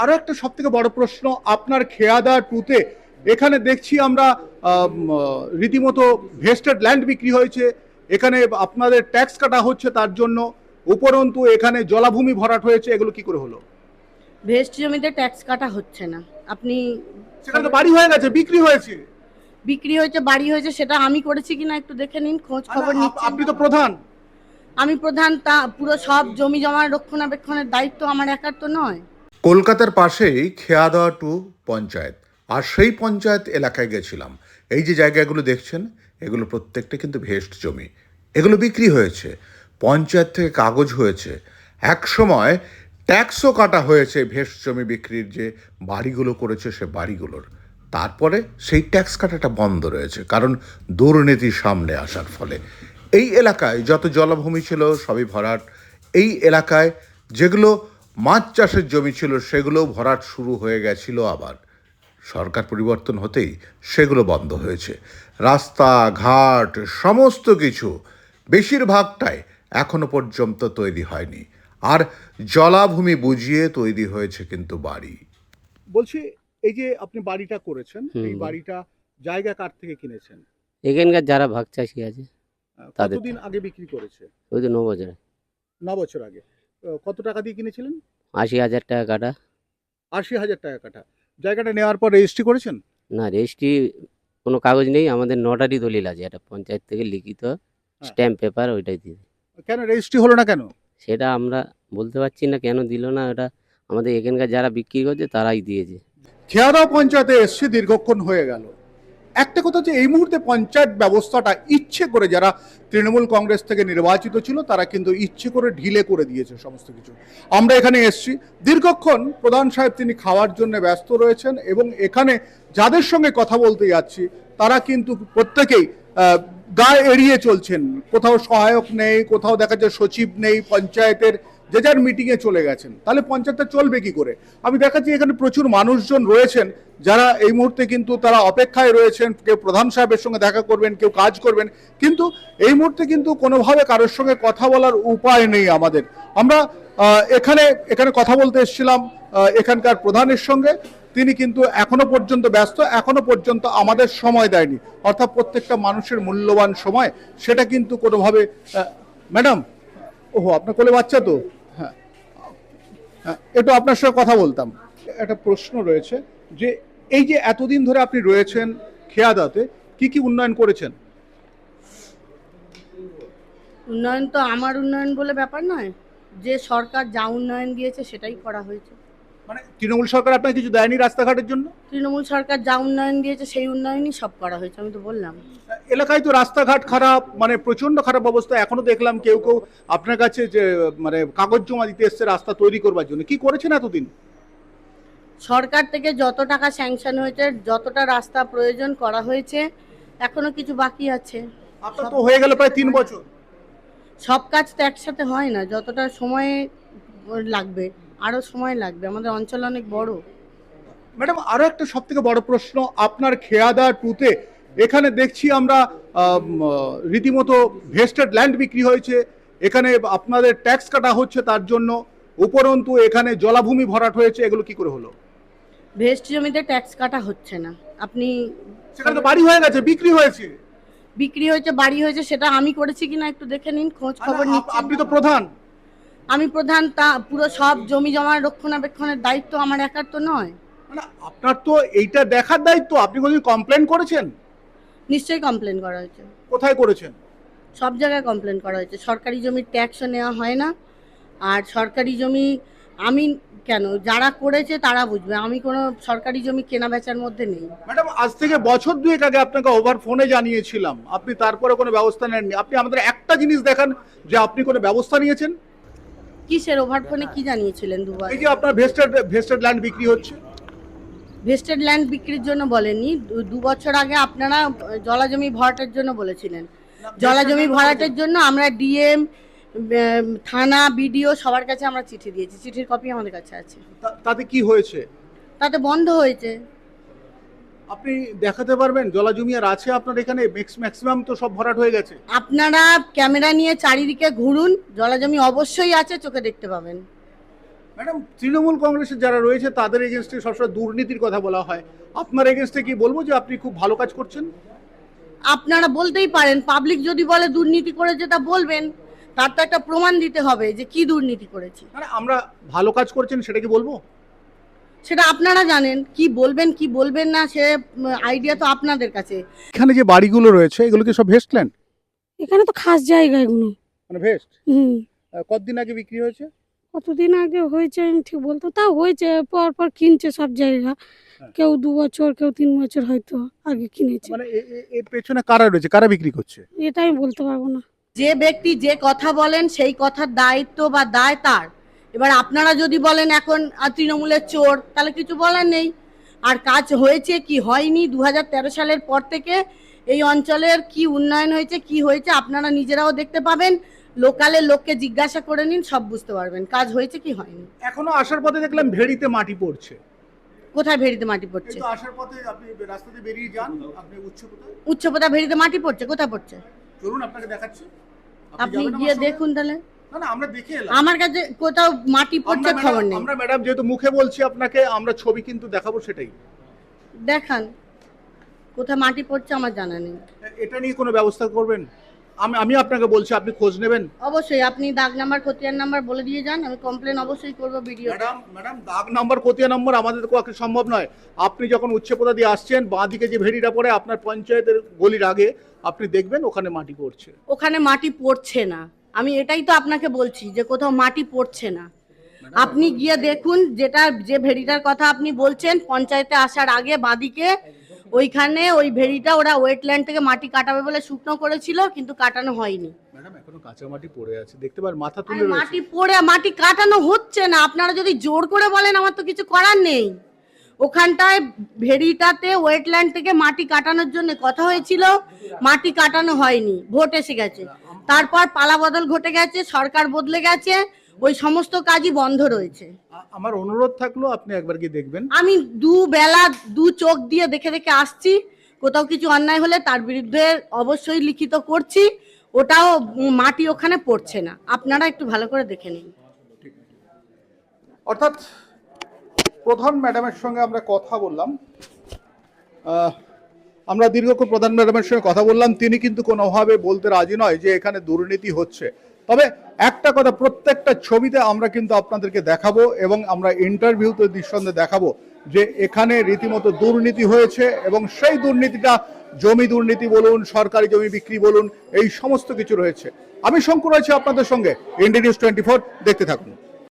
আরো একটা সব থেকে বড় প্রশ্ন, আপনার খেয়াদা টুতে এখানে দেখছি আমরা রীতিমতো ভেস্টেড ল্যান্ড বিক্রি হয়েছে, এখানে আপনাদের ট্যাক্স কাটা হচ্ছে তার জন্য, উপরন্তু এখানে জলাভূমি ভরাট হয়েছে, এগুলো কি করে হলো? ভেস্ট জমিতে ট্যাক্স কাটা হচ্ছে না। আপনি সেখানে তো বাড়ি হয়ে গেছে, বিক্রি হয়েছে। বিক্রি হয়েছে, বাড়ি হয়েছে, সেটা আমি করেছি কিনা একটু দেখে নিন, খোঁজ খবর নিচ্ছেন। আপনি তো প্রধান। আমি প্রধান, তা পুরো সব জমি জমা রক্ষণাবেক্ষণের দায়িত্ব আমার একার তো নয়। কলকাতার পাশেই খেয়াদা টু পঞ্চায়েত, আর সেই পঞ্চায়েত এলাকায় গেছিলাম। এই যে জায়গাগুলো দেখছেন, এগুলো প্রত্যেকটা কিন্তু ভেস্ট জমি। এগুলো বিক্রি হয়েছে, পঞ্চায়েত থেকে কাগজ হয়েছে, একসময় ট্যাক্সও কাটা হয়েছে ভেস্ট জমি বিক্রির যে বাড়িগুলো করেছে সে বাড়িগুলোর। তারপরে সেই ট্যাক্স কাটাটা বন্ধ রয়েছে, কারণ দুর্নীতি সামনে আসার ফলে এই এলাকায় যত জলাভূমি ছিল সবই ভরাট। এই এলাকায় যেগুলো মাছ চাষের জমি ছিল সেগুলোও ভরাট শুরু হয়ে গেছিল, আবার সরকার পরিবর্তন হতেই সেগুলো বন্ধ হয়েছে। রাস্তা ঘাট সমস্ত কিছু বেশিরভাগটাই এখনো পর্যন্ত তৈরি হয়নি, আর জলাভূমি বুঝিয়ে তৈরি হয়েছে কিন্তু বাড়ি। বলছি, এই যে আপনি বাড়িটা করেছেন, এই হুম। বাড়িটা জায়গা কার থেকে কিনেছেন? এখানকার যারা ভাগ চাষি আছে তাদের। কতদিন আগে বিক্রি করেছে? ওই তো 9 বছরে 9 বছর আগে। কত টাকা দিয়ে কিনেছিলেন? 80,000 টাকা কাটা। 80,000 টাকা কাঠা। জায়গাটা নেওয়ার পর রেজিস্ট্রি করেছেন? না, রেজিস্ট্রি কোনো কাগজ নেই, আমাদের নটারি দলিল আছে, এটা পঞ্চায়েত থেকে লিখিত হ্যাঁ। স্ট্যাম্প পেপার, ওইটাই দিয়ে। কেন রেজিস্ট্রি হলো না কেন? সেটা আমরা বলতে পারছি না কেন দিল না, ওটা আমাদের এখানকার যারা বিক্রি করছে তারাই দিয়েছে। খেয়াদা পঞ্চায়েতে এসছে, দীর্ঘক্ষণ হয়ে গেল। একটা কথা যে এই মুহূর্তে পঞ্চায়েত ব্যবস্থাটা ইচ্ছে করে, যারা তৃণমূল কংগ্রেস থেকে নির্বাচিত ছিল তারা কিন্তু ইচ্ছে করে ঢিলে করে দিয়েছে সমস্ত কিছু। আমরা এখানে এসছি দীর্ঘক্ষণ, প্রধান সাহেব তিনি খাওয়ার জন্য ব্যস্ত রয়েছেন, এবং এখানে যাদের সঙ্গে কথা বলতে যাচ্ছি তারা কিন্তু প্রত্যেকেই গা এড়িয়ে চলছেন। কোথাও সহায়ক নেই, কোথাও দেখা যায় সচিব নেই, পঞ্চায়েতের যে যার মিটিংয়ে চলে গেছেন। তাহলে পঞ্চায়েতটা চলবে কি করে? আমি দেখাচ্ছি এখানে প্রচুর মানুষজন রয়েছেন যারা এই মুহূর্তে কিন্তু তারা অপেক্ষায় রয়েছেন, কেউ প্রধান সাহেবের সঙ্গে দেখা করবেন, কেউ কাজ করবেন, কিন্তু এই মুহূর্তে কিন্তু কোনোভাবে কারোর সঙ্গে কথা বলার উপায় নেই আমাদের। আমরা এখানে এখানে কথা বলতে এসেছিলাম এখানকার প্রধানের সঙ্গে, তিনি কিন্তু এখনো পর্যন্ত ব্যস্ত, এখনো পর্যন্ত আমাদের সময় দেয়নি, অর্থাৎ প্রত্যেকটা মানুষের মূল্যবান সময় সেটা কিন্তু কোনোভাবে। ম্যাডাম, ওহো আপনার কোলে বাচ্চা তো, হ্যাঁ হ্যাঁ, একটু আপনার সঙ্গে কথা বলতাম। একটা প্রশ্ন রয়েছে যে এই যে এতদিন ধরে আপনি রয়েছেন খেয়াদাতে, কি কি উন্নয়ন করেছেন? উন্নয়ন তো আমার উন্নয়ন বলে ব্যাপার নয়, যে সরকার যা উন্নয়ন দিয়েছে সেটাই করা হয়েছে। মানে তৃণমূল সরকার আপনাকে কিছু দেয়নি রাস্তাঘাটের জন্য? তৃণমূল সরকার যা উন্নয়ন দিয়েছে সেই উন্নয়নই সব করা হয়েছে, আমি তো বললাম। এলাকায় তো রাস্তাঘাট খারাপ, মানে প্রচন্ড খারাপ অবস্থা। এখনো দেখলাম কেউ কেউ আপনার কাছে যে মানে কাগজ জমা দিতে এসছে রাস্তা তৈরি করবার জন্য। কি করেছেন এতদিন? সরকার থেকে যত টাকা স্যাংশন হয়েছে, যতটা রাস্তা প্রয়োজন করা হয়েছে, এখনো কিছু বাকি আছে। আপনার তো হয়ে গেল প্রায় 3 বছর। সব কাজ তো একসাথে হয় না, যতটা সময় লাগবে আরো সময় লাগবে, আমাদের অঞ্চল অনেক বড়। ম্যাডাম, আরো একটা সব থেকে বড় প্রশ্ন, আপনার খেয়াদা টুতে এখানে দেখছি আমরা রীতিমতো ভেস্টেড ল্যান্ড বিক্রি হয়েছে, এখানে আপনাদের ট্যাক্স কাটা হচ্ছে তার জন্য, উপরন্তু এখানে জলাভূমি ভরাট হয়েছে, এগুলো কি করে হলো? ভেস্ট জমিতে ট্যাক্স কাটা হচ্ছে না। আপনি সেখানে তো বাড়ি হয়ে গেছে, বিক্রি হয়েছে। বিক্রি হয়েছে, বাড়ি হয়েছে, সেটা আমি করেছি কিনা একটু দেখে নিন, খোঁজ খবর নিচ্ছেন। আপনি তো প্রধান। আমি প্রধান, তা পুরো সব জমি জমা রক্ষণাবেক্ষণের দায়িত্ব আমার একার তো নয়। মানে আপনার তো এইটা দেখার দায়িত্ব। আপনি কোনোদিন কমপ্লেন করেছেন? নিশ্চয়ই কমপ্লেন করা হয়েছে, কোথায় করেছেন? সব জায়গায় কমপ্লেন করা হয়েছে। সরকারি জমির ট্যাক্সও নেওয়া হয় না, আর সরকারি জমি আমি কেন, যারা করেছে তারা বুঝবে, আমি কোনো সরকারি জমি কেনা বেচার মধ্যে নেই। ম্যাডাম, আজ থেকে বছর দুয়েক আগে আপনাকে ওভার ফোনে জানিয়েছিলাম, আপনি তারপরে কোনো ব্যবস্থা নেননি। আপনি আমাদের একটা জিনিস দেখান যে আপনি কোনো ব্যবস্থা নিয়েছেন। কিসের ওভার ফোনে কি জানিয়েছিলেন দুবার? এই যে আপনার ভেস্টেড ল্যান্ড বিক্রি হচ্ছে। ভেস্টেড ল্যান্ড বিক্রির জন্য বলেননি, 2 বছর আগে আপনারা জলাজমি ভরাটের জন্য বলেছিলেন। জলাজমি ভরাটের জন্য আমরা ডিএম, থানা, বিডিও সবার কাছে আমরা চিঠি দিয়েছি, চিঠির কপি আমাদের কাছে আছে। তাতে কি হয়েছে? তাতে বন্ধ হয়েছে। আপনি দেখাতে পারবেন জলাজমি আর আছে আপনার এখানে? ম্যাক্সিমাম তো সব ভরাট হয়ে গেছে। আপনারা ক্যামেরা নিয়ে চারিদিকে ঘুরুন, জলাজমি অবশ্যই আছে, চোখে দেখতে পাবেন। ম্যাডাম, তৃণমূল কংগ্রেসের যারা রয়েছে তাদের এগেনস্টে সবসময় দুর্নীতির কথা বলা হয়, আপনার এগেনস্টে কি বলবো যে আপনি খুব ভালো কাজ করছেন? আপনারা বলতেই পারেন, পাবলিক যদি বলে দুর্নীতি করেছে তা বলবেন, তার তো একটা প্রমাণ দিতে হবে যে কি দুর্নীতি করেছি। মানে আমরা ভালো কাজ করছেন সেটা কি বলবো? সেটা আপনারা জানেন, কি বলবেন কি বলবেন না সে আইডিয়া তো আপনাদের কাছে। এখানে যে বাড়িগুলো রয়েছে এগুলো কি সব ভেস্টল্যান্ড? এখানে তো খাস জায়গা এগুলো। মানে ভেস্ট? হুম। কতদিন আগে বিক্রি হয়েছে? কতদিন আগে হয়েছে আমি ঠিক বলতে, তাও হয়েছে পর পর কিনছে সব জায়গা। কেউ 2 বছর, কেউ 3 বছর হয়তো আগে কিনেছে। মানে এর পেছনে কারা রয়েছে, কারা বিক্রি করছে? এটা আমি বলতে পারবো না। যে ব্যক্তি যে কথা বলেন সেই কথার দায়িত্ব বা দায় তার। এবার আপনারা যদি বলেন এখন তৃণমূলের চোর, তাহলে কিছু বলার নেই। আর কাজ হয়েছে কি হয়নি 2013 সালের পর থেকে এই অঞ্চলের কি উন্নয়ন হয়েছে কি হয়েছে আপনারা নিজেরাও দেখতে পাবেন, লোকালের লোককে জিজ্ঞাসা করে নিন, সব বুঝতে পারবেন কাজ হয়েছে কি হয়নি। এখনো আসার পথে দেখলাম ভেড়িতে মাটি পড়ছে। কোথায় ভেড়িতে মাটি পড়ছে? কিন্তু আসার পথে আপনি রাস্তাতে বেরিয়ে যান, আপনি উচ্চপথে উচ্চপথা ভেড়িতে মাটি পড়ছে, কোথায় পড়ছে? চলুন আপনাকে দেখাচ্ছি। আপনি গিয়ে দেখুন তাহলে। না না, আমরা দেখে এলাম। আমার কাছে কোথাও মাটি পড়ছে খবর নেই। আমরা ম্যাডাম যেহেতু মুখে বলছি আপনাকে, আমরা ছবি কিন্তু দেখাবো, সেটাই দেখান কোথায় মাটি পড়ছে, আমার জানা নেই। এটা নিয়ে কোনো ব্যবস্থা করবেন? আমি আপনাকে বলছি, আপনি খোঁজ নেবেন। অবশ্যই আপনি দাগ নাম্বার খতিয়ান নাম্বার বলে দিয়ে যান, আমি কমপ্লেন অবশ্যই করব ভিডিও। ম্যাডাম দাগ নাম্বার খতিয়া নাম্বার আমাদের পক্ষে সম্ভব নয়। আপনি যখন উচ্চপথা দিয়ে আসছেন, বাঁ দিকে যে ভেড়িটা পড়ে আপনার পঞ্চায়েতের গলির আগে, আপনি দেখবেন ওখানে মাটি পড়ছে। ওখানে মাটি পড়ছে না, আমি এটাই তো আপনাকে বলছি যে কোথাও মাটি পড়ছে না। আপনি গিয়ে দেখুন, যে ভেড়িটার কথা আপনি বলছেন পঞ্চায়েতে আসার আগে বাঁদিকে ওইখানে ওই ভেড়িটা ওরা ওয়েটল্যান্ড থেকে মাটি কাটাবে বলে শুকনো করেছিল, কিন্তু কাটানো হয়নি। ম্যাডাম এখনো কাঁচা মাটি পড়ে আছে, দেখতে পার মাথা আরে তুলে রয়েছে। মাটি পড়ে মাটি কাটানো হচ্ছে না, আপনারা যদি জোর করে বলেন আমার তো কিছু করার নেই। ওখানটায় ভেড়িটাতে ওয়েটল্যান্ড থেকে মাটি কাটানোর জন্য কথা হয়েছিল, মাটি কাটানো হয়নি, ভোট এসে গেছে, তারপর পালা বদল ঘটে গেছে, সরকার বদলে গেছে, ওই সমস্ত কাজই বন্ধ রয়েছে। আমার অনুরোধ থাকলো আপনি একবার গিয়ে দেখবেন। আমি দুবেলা দু চোখ দিয়ে দেখে দেখে আসছি, কোথাও কিছু অন্যায় হলে তার বিরুদ্ধে অবশ্যই লিখিত করছি। ওটাও মাটি ওখানে পড়ছে না, আপনারা একটু ভালো করে দেখে নিন। অর্থাৎ প্রধান ম্যাডামের সঙ্গে আমরা কথা বললাম, আমরা দীর্ঘক্ষণ প্রধান ম্যাডামের সঙ্গে কথা বললাম। তিনি কিন্তু কোনোভাবে বলতে রাজি নয় যে এখানে দুর্নীতি হচ্ছে। তবে একটা কথা, প্রত্যেকটা ছবিতে আমরা কিন্তু আপনাদেরকে দেখাবো এবং আমরা ইন্টারভিউতে নিঃসন্দেহে দেখাবো যে এখানে রীতিমতো দুর্নীতি হয়েছে, এবং সেই দুর্নীতিটা জমি দুর্নীতি বলুন, সরকারি জমি বিক্রি বলুন, এই সমস্ত কিছু রয়েছে। আমি শঙ্কর আছি আপনাদের সঙ্গে, ইন্ডিয়া নিউজ 24, দেখতে থাকুন।